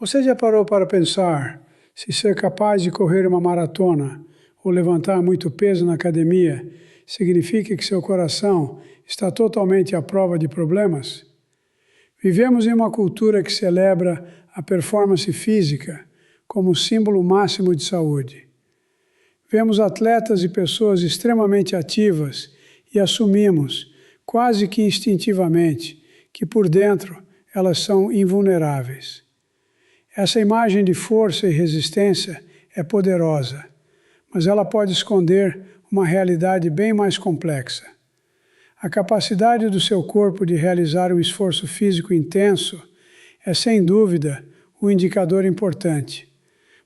Você já parou para pensar se ser capaz de correr uma maratona ou levantar muito peso na academia significa que seu coração está totalmente à prova de problemas? Vivemos em uma cultura que celebra a performance física como símbolo máximo de saúde. Vemos atletas e pessoas extremamente ativas e assumimos, quase que instintivamente, que por dentro elas são invulneráveis. Essa imagem de força e resistência é poderosa, mas ela pode esconder uma realidade bem mais complexa. A capacidade do seu corpo de realizar um esforço físico intenso é, sem dúvida, um indicador importante.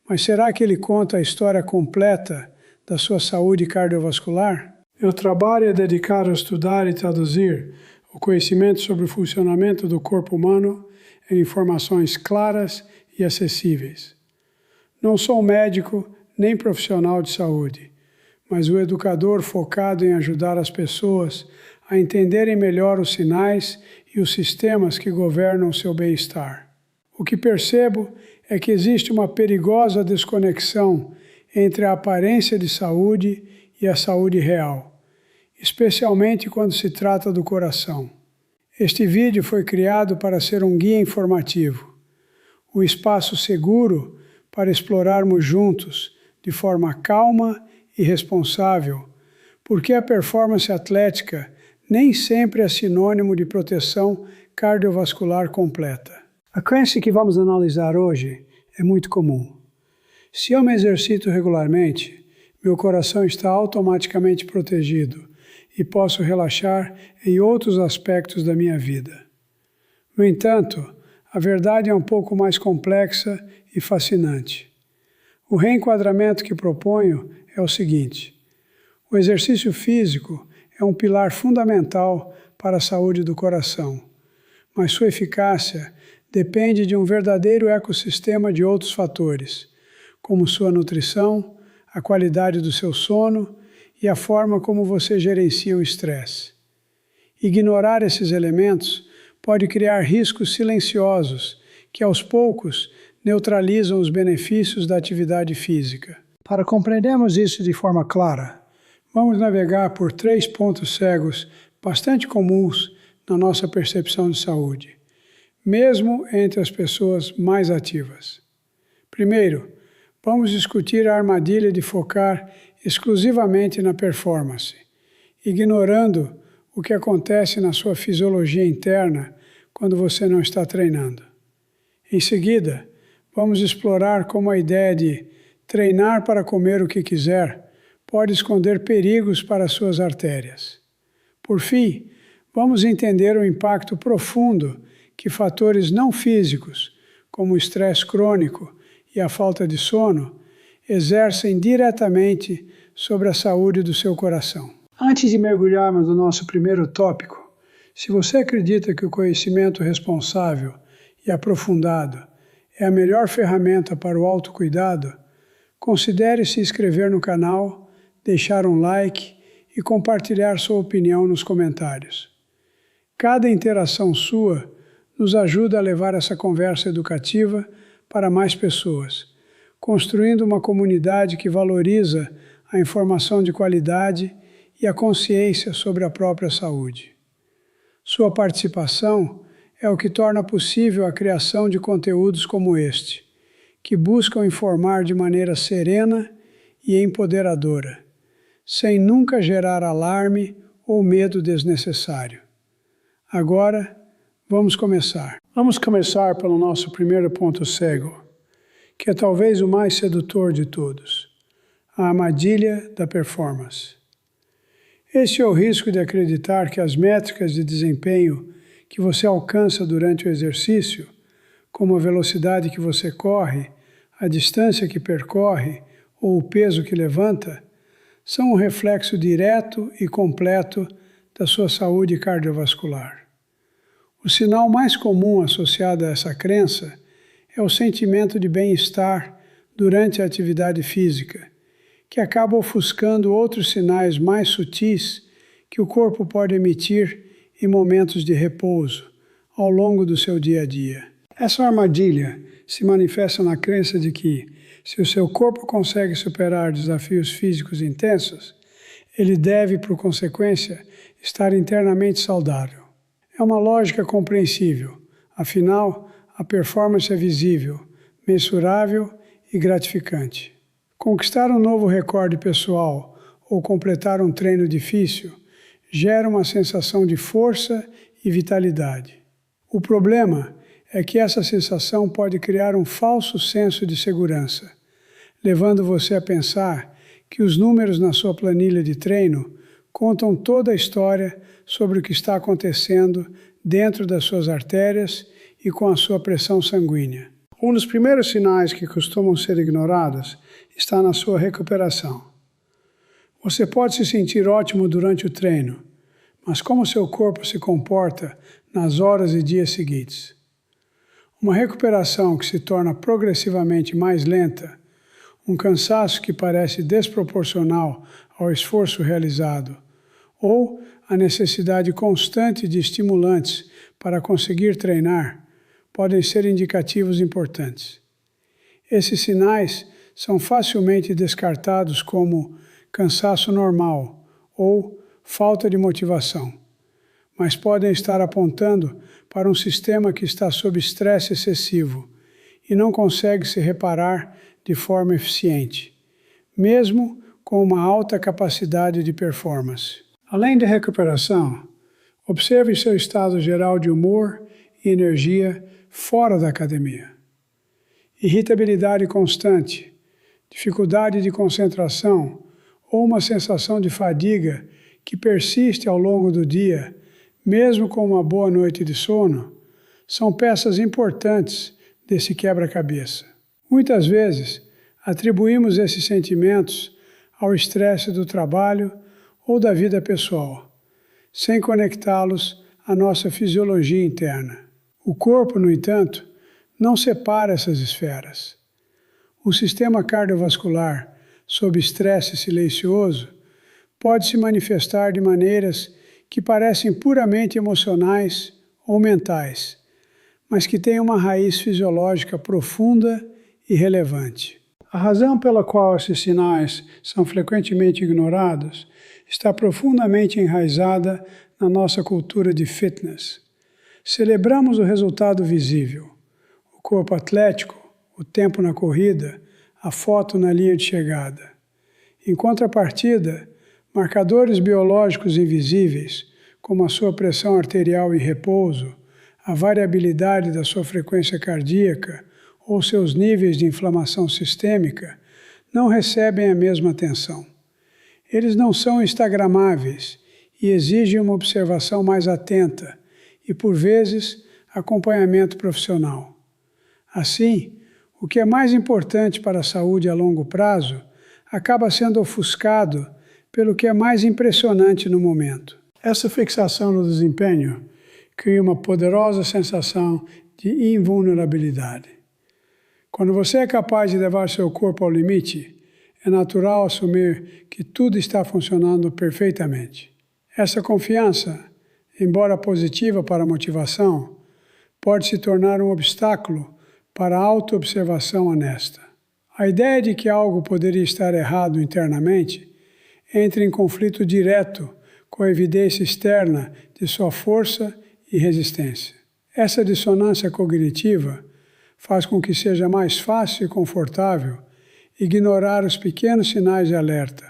Mas será que ele conta a história completa da sua saúde cardiovascular? Meu trabalho é dedicado a estudar e traduzir o conhecimento sobre o funcionamento do corpo humano em informações claras e acessíveis. Não sou médico nem profissional de saúde, mas o educador focado em ajudar as pessoas a entenderem melhor os sinais e os sistemas que governam seu bem-estar. O que percebo é que existe uma perigosa desconexão entre a aparência de saúde e a saúde real, especialmente quando se trata do coração. Este vídeo foi criado para ser um guia informativo, um espaço seguro para explorarmos juntos, de forma calma e responsável, porque a performance atlética nem sempre é sinônimo de proteção cardiovascular completa. A crença que vamos analisar hoje é muito comum. Se eu me exercito regularmente, meu coração está automaticamente protegido e posso relaxar em outros aspectos da minha vida. No entanto, a verdade é um pouco mais complexa e fascinante. O reenquadramento que proponho é o seguinte: o exercício físico é um pilar fundamental para a saúde do coração, mas sua eficácia depende de um verdadeiro ecossistema de outros fatores, como sua nutrição, a qualidade do seu sono e a forma como você gerencia o estresse. Ignorar esses elementos pode criar riscos silenciosos que, aos poucos, neutralizam os benefícios da atividade física. Para compreendermos isso de forma clara, vamos navegar por 3 pontos cegos bastante comuns na nossa percepção de saúde, mesmo entre as pessoas mais ativas. Primeiro, vamos discutir a armadilha de focar exclusivamente na performance, ignorando o que acontece na sua fisiologia interna quando você não está treinando. Em seguida, vamos explorar como a ideia de treinar para comer o que quiser pode esconder perigos para suas artérias. Por fim, vamos entender o impacto profundo que fatores não físicos, como o estresse crônico e a falta de sono, exercem diretamente sobre a saúde do seu coração. Antes de mergulharmos no nosso primeiro tópico, se você acredita que o conhecimento responsável e aprofundado é a melhor ferramenta para o autocuidado, considere se inscrever no canal, deixar um like e compartilhar sua opinião nos comentários. Cada interação sua nos ajuda a levar essa conversa educativa para mais pessoas, construindo uma comunidade que valoriza a informação de qualidade e a consciência sobre a própria saúde. Sua participação é o que torna possível a criação de conteúdos como este, que buscam informar de maneira serena e empoderadora, sem nunca gerar alarme ou medo desnecessário. Agora, vamos começar. Vamos começar pelo nosso primeiro ponto cego, que é talvez o mais sedutor de todos: a armadilha da performance. Este é o risco de acreditar que as métricas de desempenho que você alcança durante o exercício, como a velocidade que você corre, a distância que percorre ou o peso que levanta, são um reflexo direto e completo da sua saúde cardiovascular. O sinal mais comum associado a essa crença é o sentimento de bem-estar durante a atividade física, que acaba ofuscando outros sinais mais sutis que o corpo pode emitir em momentos de repouso, ao longo do seu dia a dia. Essa armadilha se manifesta na crença de que, se o seu corpo consegue superar desafios físicos intensos, ele deve, por consequência, estar internamente saudável. É uma lógica compreensível, afinal, a performance é visível, mensurável e gratificante. Conquistar um novo recorde pessoal ou completar um treino difícil gera uma sensação de força e vitalidade. O problema é que essa sensação pode criar um falso senso de segurança, levando você a pensar que os números na sua planilha de treino contam toda a história sobre o que está acontecendo dentro das suas artérias e com a sua pressão sanguínea. Um dos primeiros sinais que costumam ser ignorados está na sua recuperação. Você pode se sentir ótimo durante o treino, mas como seu corpo se comporta nas horas e dias seguintes? Uma recuperação que se torna progressivamente mais lenta, um cansaço que parece desproporcional ao esforço realizado, ou a necessidade constante de estimulantes para conseguir treinar, podem ser indicativos importantes. Esses sinais são facilmente descartados como cansaço normal ou falta de motivação, mas podem estar apontando para um sistema que está sob estresse excessivo e não consegue se reparar de forma eficiente, mesmo com uma alta capacidade de performance. Além da recuperação, observe seu estado geral de humor e energia fora da academia. Irritabilidade constante, dificuldade de concentração ou uma sensação de fadiga que persiste ao longo do dia, mesmo com uma boa noite de sono, são peças importantes desse quebra-cabeça. Muitas vezes, atribuímos esses sentimentos ao estresse do trabalho ou da vida pessoal, sem conectá-los à nossa fisiologia interna. O corpo, no entanto, não separa essas esferas. O sistema cardiovascular, sob estresse silencioso, pode se manifestar de maneiras que parecem puramente emocionais ou mentais, mas que têm uma raiz fisiológica profunda e relevante. A razão pela qual esses sinais são frequentemente ignorados está profundamente enraizada na nossa cultura de fitness. Celebramos o resultado visível, o corpo atlético, o tempo na corrida, a foto na linha de chegada. Em contrapartida, marcadores biológicos invisíveis, como a sua pressão arterial em repouso, a variabilidade da sua frequência cardíaca ou seus níveis de inflamação sistêmica, não recebem a mesma atenção. Eles não são instagramáveis e exigem uma observação mais atenta e, por vezes, acompanhamento profissional. Assim, o que é mais importante para a saúde a longo prazo acaba sendo ofuscado pelo que é mais impressionante no momento. Essa fixação no desempenho cria uma poderosa sensação de invulnerabilidade. Quando você é capaz de levar seu corpo ao limite, é natural assumir que tudo está funcionando perfeitamente. Essa confiança, embora positiva para a motivação, pode se tornar um obstáculo para a autoobservação honesta. A ideia de que algo poderia estar errado internamente entra em conflito direto com a evidência externa de sua força e resistência. Essa dissonância cognitiva faz com que seja mais fácil e confortável ignorar os pequenos sinais de alerta,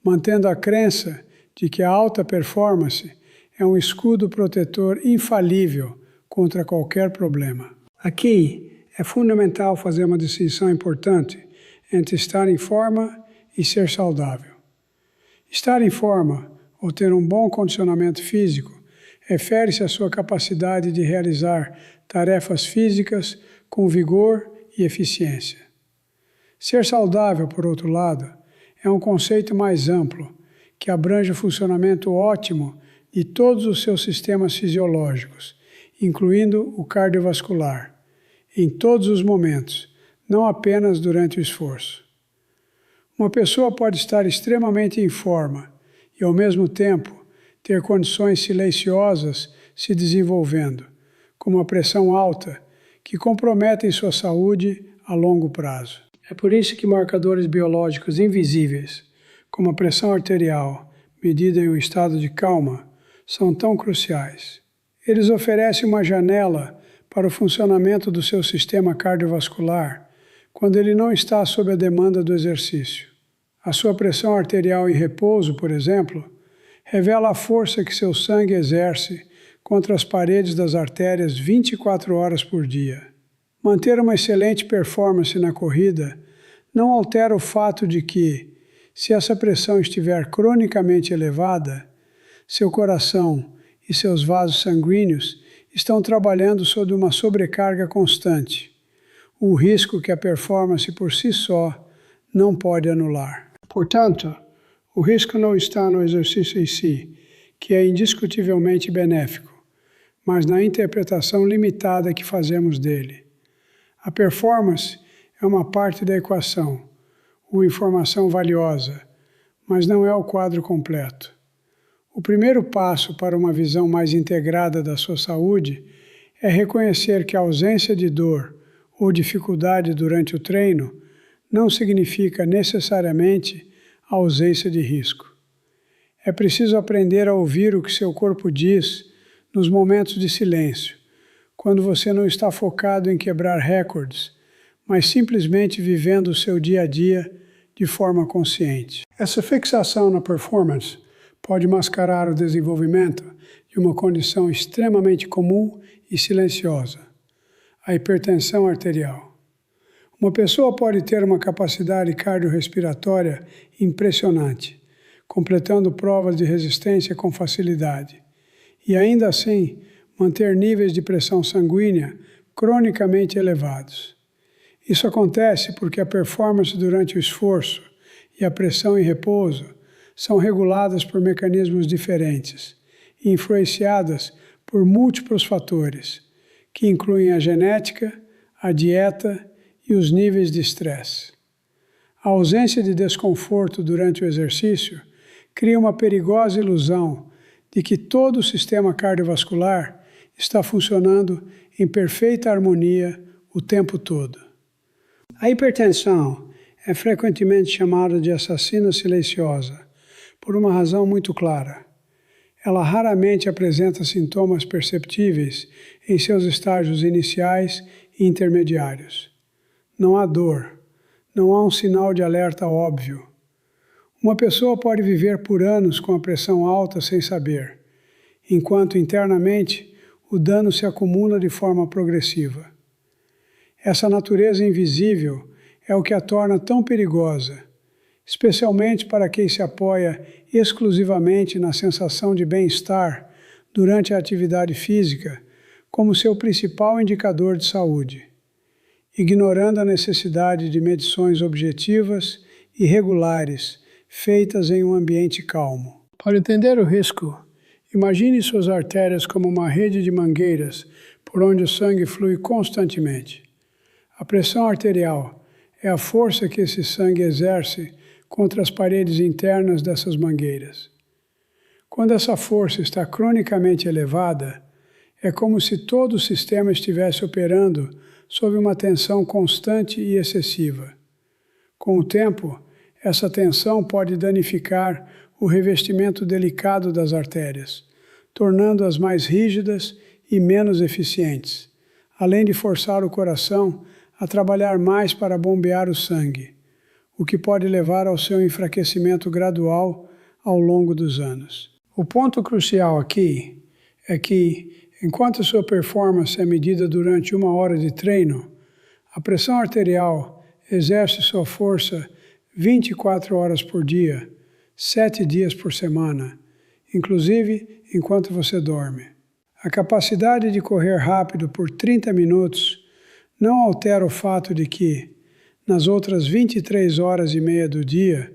mantendo a crença de que a alta performance é um escudo protetor infalível contra qualquer problema. Aqui é fundamental fazer uma distinção importante entre estar em forma e ser saudável. Estar em forma ou ter um bom condicionamento físico refere-se à sua capacidade de realizar tarefas físicas com vigor e eficiência. Ser saudável, por outro lado, é um conceito mais amplo, que abrange o funcionamento ótimo de todos os seus sistemas fisiológicos, incluindo o cardiovascular, em todos os momentos, não apenas durante o esforço. Uma pessoa pode estar extremamente em forma e, ao mesmo tempo, ter condições silenciosas se desenvolvendo, como a pressão alta, que comprometem sua saúde a longo prazo. É por isso que marcadores biológicos invisíveis, como a pressão arterial, medida em um estado de calma, são tão cruciais. Eles oferecem uma janela para o funcionamento do seu sistema cardiovascular quando ele não está sob a demanda do exercício. A sua pressão arterial em repouso, por exemplo, revela a força que seu sangue exerce contra as paredes das artérias 24 horas por dia. Manter uma excelente performance na corrida não altera o fato de que, se essa pressão estiver cronicamente elevada, seu coração e seus vasos sanguíneos estão trabalhando sob uma sobrecarga constante, um risco que a performance por si só não pode anular. Portanto, o risco não está no exercício em si, que é indiscutivelmente benéfico, mas na interpretação limitada que fazemos dele. A performance é uma parte da equação, uma informação valiosa, mas não é o quadro completo. O primeiro passo para uma visão mais integrada da sua saúde é reconhecer que a ausência de dor ou dificuldade durante o treino não significa necessariamente a ausência de risco. É preciso aprender a ouvir o que seu corpo diz nos momentos de silêncio, quando você não está focado em quebrar recordes, mas simplesmente vivendo o seu dia a dia de forma consciente. Essa fixação na performance pode mascarar o desenvolvimento de uma condição extremamente comum e silenciosa, a hipertensão arterial. Uma pessoa pode ter uma capacidade cardiorrespiratória impressionante, completando provas de resistência com facilidade, e ainda assim manter níveis de pressão sanguínea cronicamente elevados. Isso acontece porque a performance durante o esforço e a pressão em repouso são reguladas por mecanismos diferentes e influenciadas por múltiplos fatores, que incluem a genética, a dieta e os níveis de estresse. A ausência de desconforto durante o exercício cria uma perigosa ilusão de que todo o sistema cardiovascular está funcionando em perfeita harmonia o tempo todo. A hipertensão é frequentemente chamada de assassina silenciosa, por uma razão muito clara. Ela raramente apresenta sintomas perceptíveis em seus estágios iniciais e intermediários. Não há dor, não há um sinal de alerta óbvio. Uma pessoa pode viver por anos com a pressão alta sem saber, enquanto internamente o dano se acumula de forma progressiva. Essa natureza invisível é o que a torna tão perigosa, especialmente para quem se apoia exclusivamente na sensação de bem-estar durante a atividade física como seu principal indicador de saúde, ignorando a necessidade de medições objetivas e regulares feitas em um ambiente calmo. Para entender o risco, imagine suas artérias como uma rede de mangueiras por onde o sangue flui constantemente. A pressão arterial é a força que esse sangue exerce contra as paredes internas dessas mangueiras. Quando essa força está cronicamente elevada, é como se todo o sistema estivesse operando sob uma tensão constante e excessiva. Com o tempo, essa tensão pode danificar o revestimento delicado das artérias, tornando-as mais rígidas e menos eficientes, além de forçar o coração a trabalhar mais para bombear o sangue, o que pode levar ao seu enfraquecimento gradual ao longo dos anos. O ponto crucial aqui é que, enquanto a sua performance é medida durante 1 hora de treino, a pressão arterial exerce sua força 24 horas por dia, 7 dias por semana, inclusive enquanto você dorme. A capacidade de correr rápido por 30 minutos não altera o fato de que, nas outras 23 horas e meia do dia,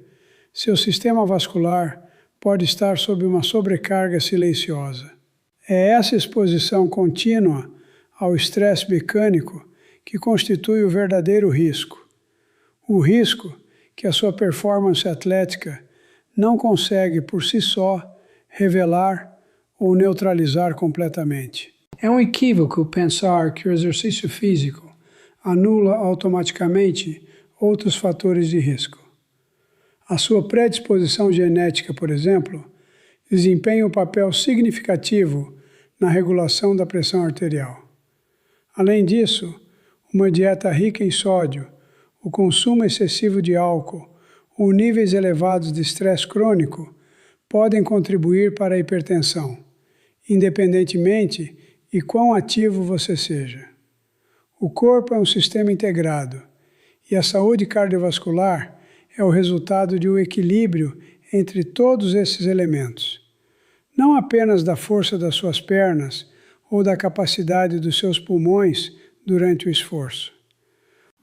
seu sistema vascular pode estar sob uma sobrecarga silenciosa. É essa exposição contínua ao estresse mecânico que constitui o verdadeiro risco. O risco que a sua performance atlética não consegue por si só revelar ou neutralizar completamente. É um equívoco pensar que o exercício físico anula automaticamente outros fatores de risco. A sua predisposição genética, por exemplo, desempenha um papel significativo na regulação da pressão arterial. Além disso, uma dieta rica em sódio, o consumo excessivo de álcool ou níveis elevados de estresse crônico podem contribuir para a hipertensão, independentemente de quão ativo você seja. O corpo é um sistema integrado e a saúde cardiovascular é o resultado de um equilíbrio entre todos esses elementos, não apenas da força das suas pernas ou da capacidade dos seus pulmões durante o esforço.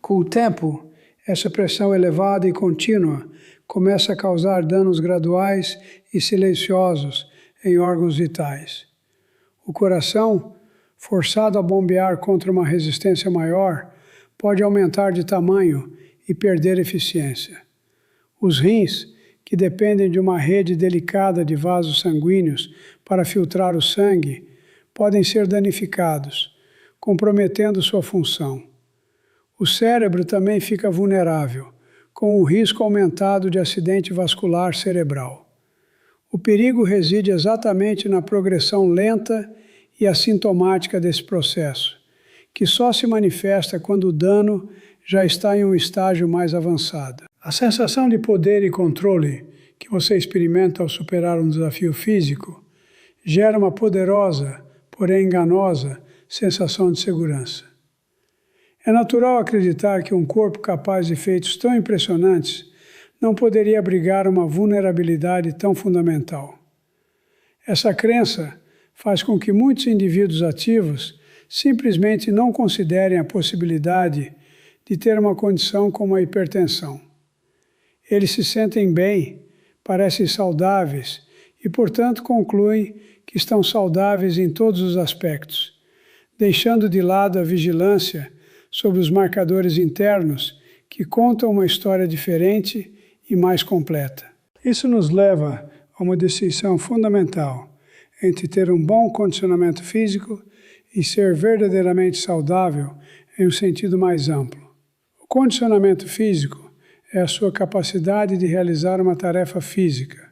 Com o tempo, essa pressão elevada e contínua começa a causar danos graduais e silenciosos em órgãos vitais. O coração, forçado a bombear contra uma resistência maior, pode aumentar de tamanho e perder eficiência. Os rins, que dependem de uma rede delicada de vasos sanguíneos para filtrar o sangue, podem ser danificados, comprometendo sua função. O cérebro também fica vulnerável, com o risco aumentado de acidente vascular cerebral. O perigo reside exatamente na progressão lenta e assintomática desse processo, que só se manifesta quando o dano já está em um estágio mais avançado. A sensação de poder e controle que você experimenta ao superar um desafio físico gera uma poderosa, porém enganosa, sensação de segurança. É natural acreditar que um corpo capaz de feitos tão impressionantes não poderia abrigar uma vulnerabilidade tão fundamental. Essa crença faz com que muitos indivíduos ativos simplesmente não considerem a possibilidade de ter uma condição como a hipertensão. Eles se sentem bem, parecem saudáveis e, portanto, concluem que estão saudáveis em todos os aspectos, deixando de lado a vigilância sobre os marcadores internos que contam uma história diferente e mais completa. Isso nos leva a uma distinção fundamental entre ter um bom condicionamento físico e ser verdadeiramente saudável em um sentido mais amplo. O condicionamento físico é a sua capacidade de realizar uma tarefa física.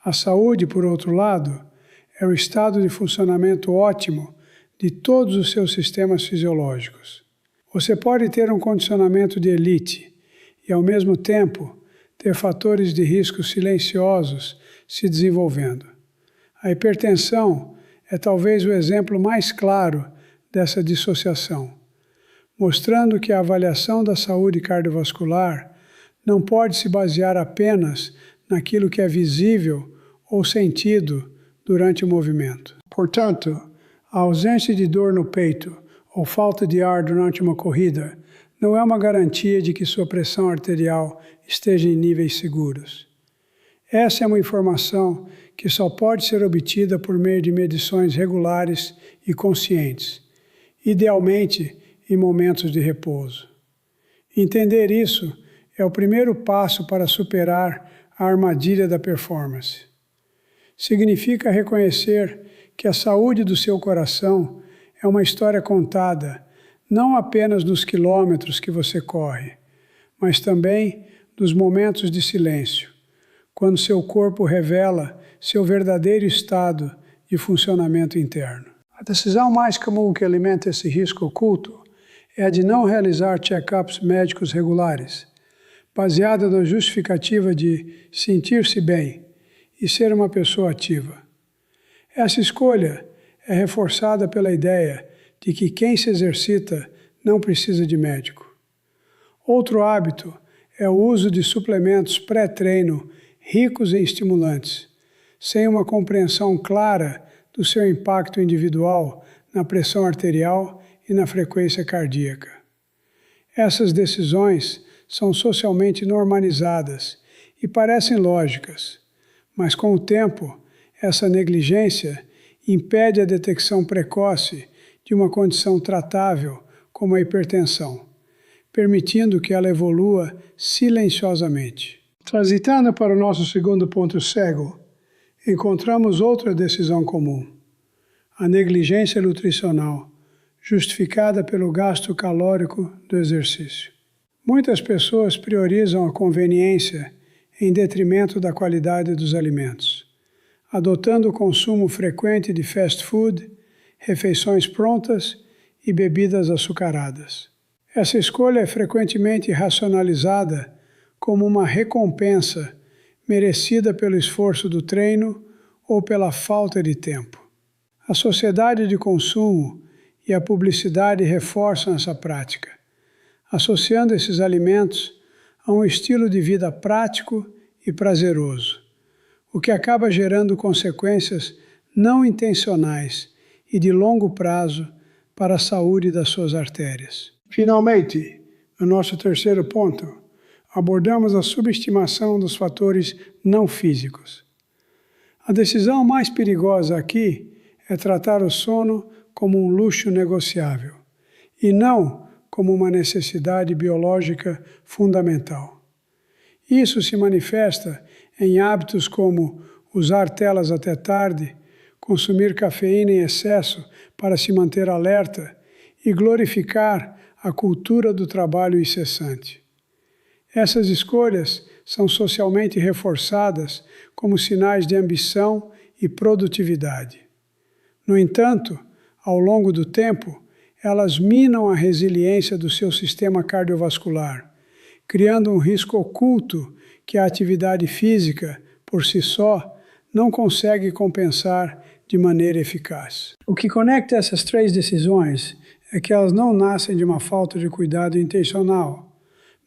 A saúde, por outro lado, é o estado de funcionamento ótimo de todos os seus sistemas fisiológicos. Você pode ter um condicionamento de elite e, ao mesmo tempo, ter fatores de risco silenciosos se desenvolvendo. A hipertensão é talvez o exemplo mais claro dessa dissociação, mostrando que a avaliação da saúde cardiovascular não pode se basear apenas naquilo que é visível ou sentido durante o movimento. Portanto, a ausência de dor no peito ou falta de ar durante uma corrida não é uma garantia de que sua pressão arterial esteja em níveis seguros. Essa é uma informação que só pode ser obtida por meio de medições regulares e conscientes, idealmente em momentos de repouso. Entender isso é o primeiro passo para superar a armadilha da performance. Significa reconhecer que a saúde do seu coração é uma história contada não apenas nos quilômetros que você corre, mas também dos momentos de silêncio, quando seu corpo revela seu verdadeiro estado de funcionamento interno. A decisão mais comum que alimenta esse risco oculto é a de não realizar check-ups médicos regulares, baseada na justificativa de sentir-se bem e ser uma pessoa ativa. Essa escolha é reforçada pela ideia de que quem se exercita não precisa de médico. Outro hábito é o uso de suplementos pré-treino ricos em estimulantes, sem uma compreensão clara do seu impacto individual na pressão arterial e na frequência cardíaca. Essas decisões são socialmente normalizadas e parecem lógicas, mas com o tempo, essa negligência impede a detecção precoce de uma condição tratável como a hipertensão, permitindo que ela evolua silenciosamente. Transitando para o nosso segundo ponto cego, encontramos outra decisão comum: a negligência nutricional, justificada pelo gasto calórico do exercício. Muitas pessoas priorizam a conveniência em detrimento da qualidade dos alimentos, adotando o consumo frequente de fast food, refeições prontas e bebidas açucaradas. Essa escolha é frequentemente racionalizada como uma recompensa merecida pelo esforço do treino ou pela falta de tempo. A sociedade de consumo e a publicidade reforçam essa prática, associando esses alimentos a um estilo de vida prático e prazeroso, o que acaba gerando consequências não intencionais e de longo prazo para a saúde das suas artérias. Finalmente, no nosso terceiro ponto, abordamos a subestimação dos fatores não físicos. A decisão mais perigosa aqui é tratar o sono como um luxo negociável e não como uma necessidade biológica fundamental. Isso se manifesta em hábitos como usar telas até tarde, consumir cafeína em excesso para se manter alerta e glorificar a cultura do trabalho incessante. Essas escolhas são socialmente reforçadas como sinais de ambição e produtividade. No entanto, ao longo do tempo, elas minam a resiliência do seu sistema cardiovascular, criando um risco oculto que a atividade física, por si só, não consegue compensar de maneira eficaz. O que conecta essas três decisões é que elas não nascem de uma falta de cuidado intencional,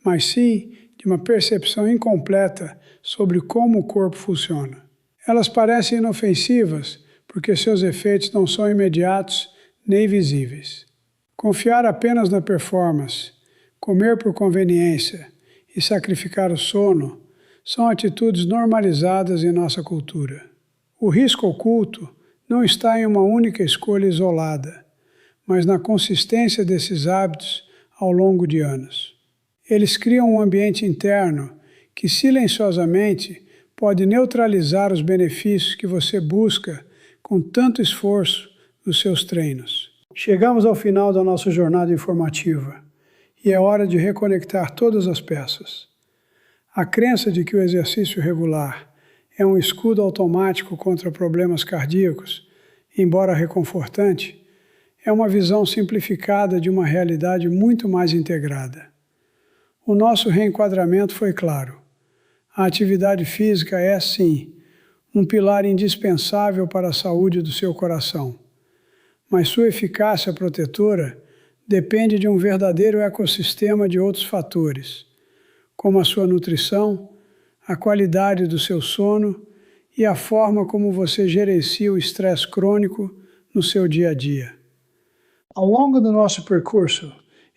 mas sim de uma percepção incompleta sobre como o corpo funciona. Elas parecem inofensivas porque seus efeitos não são imediatos nem visíveis. Confiar apenas na performance, comer por conveniência e sacrificar o sono são atitudes normalizadas em nossa cultura. O risco oculto não está em uma única escolha isolada, mas na consistência desses hábitos ao longo de anos. Eles criam um ambiente interno que silenciosamente pode neutralizar os benefícios que você busca com tanto esforço nos seus treinos. Chegamos ao final da nossa jornada informativa e é hora de reconectar todas as peças. A crença de que o exercício regular é um escudo automático contra problemas cardíacos, embora reconfortante, é uma visão simplificada de uma realidade muito mais integrada. O nosso reenquadramento foi claro. A atividade física é, sim, um pilar indispensável para a saúde do seu coração, mas sua eficácia protetora depende de um verdadeiro ecossistema de outros fatores, como a sua nutrição, a qualidade do seu sono e a forma como você gerencia o estresse crônico no seu dia a dia. Ao longo do nosso percurso,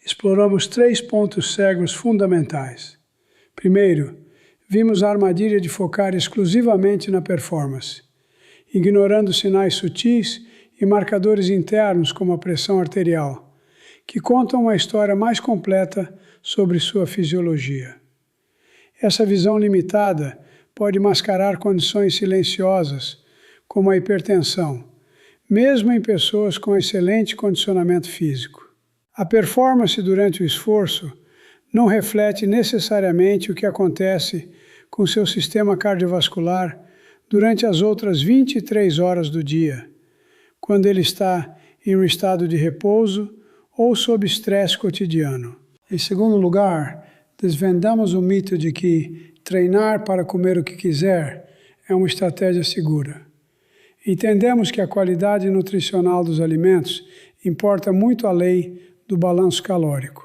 exploramos 3 pontos cegos fundamentais. Primeiro, vimos a armadilha de focar exclusivamente na performance, ignorando sinais sutis e marcadores internos como a pressão arterial, que contam uma história mais completa sobre sua fisiologia. Essa visão limitada pode mascarar condições silenciosas, como a hipertensão, mesmo em pessoas com excelente condicionamento físico. A performance durante o esforço não reflete necessariamente o que acontece com seu sistema cardiovascular durante as outras 23 horas do dia, quando ele está em um estado de repouso ou sob estresse cotidiano. Em segundo lugar, desvendamos o mito de que treinar para comer o que quiser é uma estratégia segura. Entendemos que a qualidade nutricional dos alimentos importa muito além do balanço calórico.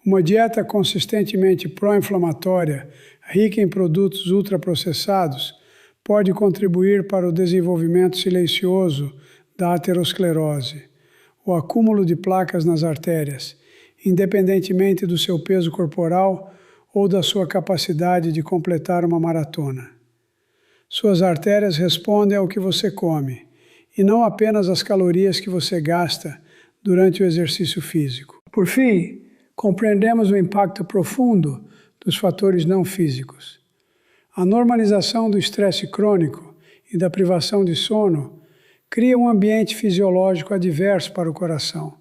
Uma dieta consistentemente pró-inflamatória, rica em produtos ultraprocessados, pode contribuir para o desenvolvimento silencioso da aterosclerose, o acúmulo de placas nas artérias, independentemente do seu peso corporal ou da sua capacidade de completar uma maratona. Suas artérias respondem ao que você come, e não apenas às calorias que você gasta durante o exercício físico. Por fim, compreendemos o impacto profundo dos fatores não físicos. A normalização do estresse crônico e da privação de sono cria um ambiente fisiológico adverso para o coração,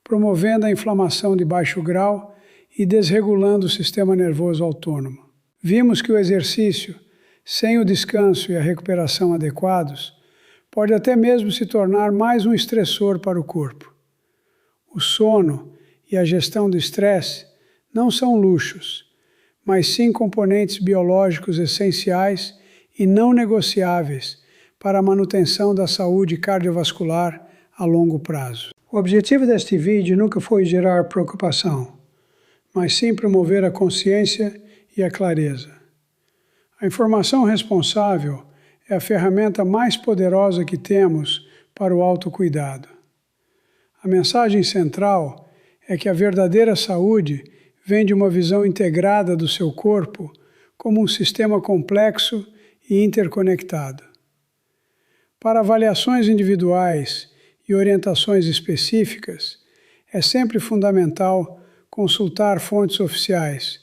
promovendo a inflamação de baixo grau e desregulando o sistema nervoso autônomo. Vimos que o exercício, sem o descanso e a recuperação adequados, pode até mesmo se tornar mais um estressor para o corpo. O sono e a gestão do estresse não são luxos, mas sim componentes biológicos essenciais e não negociáveis para a manutenção da saúde cardiovascular a longo prazo. O objetivo deste vídeo nunca foi gerar preocupação, mas sim promover a consciência e a clareza. A informação responsável é a ferramenta mais poderosa que temos para o autocuidado. A mensagem central é que a verdadeira saúde vem de uma visão integrada do seu corpo como um sistema complexo e interconectado. Para avaliações individuais e orientações específicas, é sempre fundamental consultar fontes oficiais,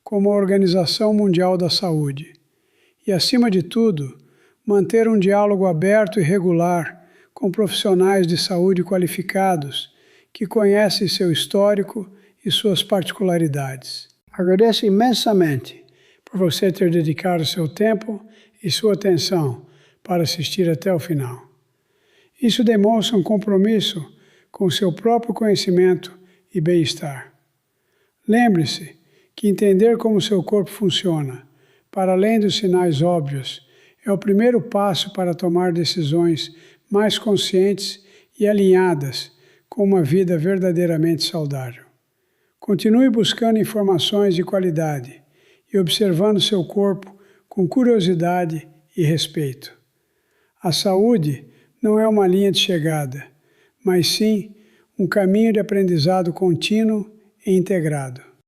como a Organização Mundial da Saúde, e, acima de tudo, manter um diálogo aberto e regular com profissionais de saúde qualificados que conhecem seu histórico e suas particularidades. Agradeço imensamente por você ter dedicado seu tempo e sua atenção para assistir até o final. Isso demonstra um compromisso com o seu próprio conhecimento e bem-estar. Lembre-se que entender como seu corpo funciona, para além dos sinais óbvios, é o primeiro passo para tomar decisões mais conscientes e alinhadas com uma vida verdadeiramente saudável. Continue buscando informações de qualidade e observando seu corpo com curiosidade e respeito. A saúde não é uma linha de chegada, mas sim um caminho de aprendizado contínuo e integrado.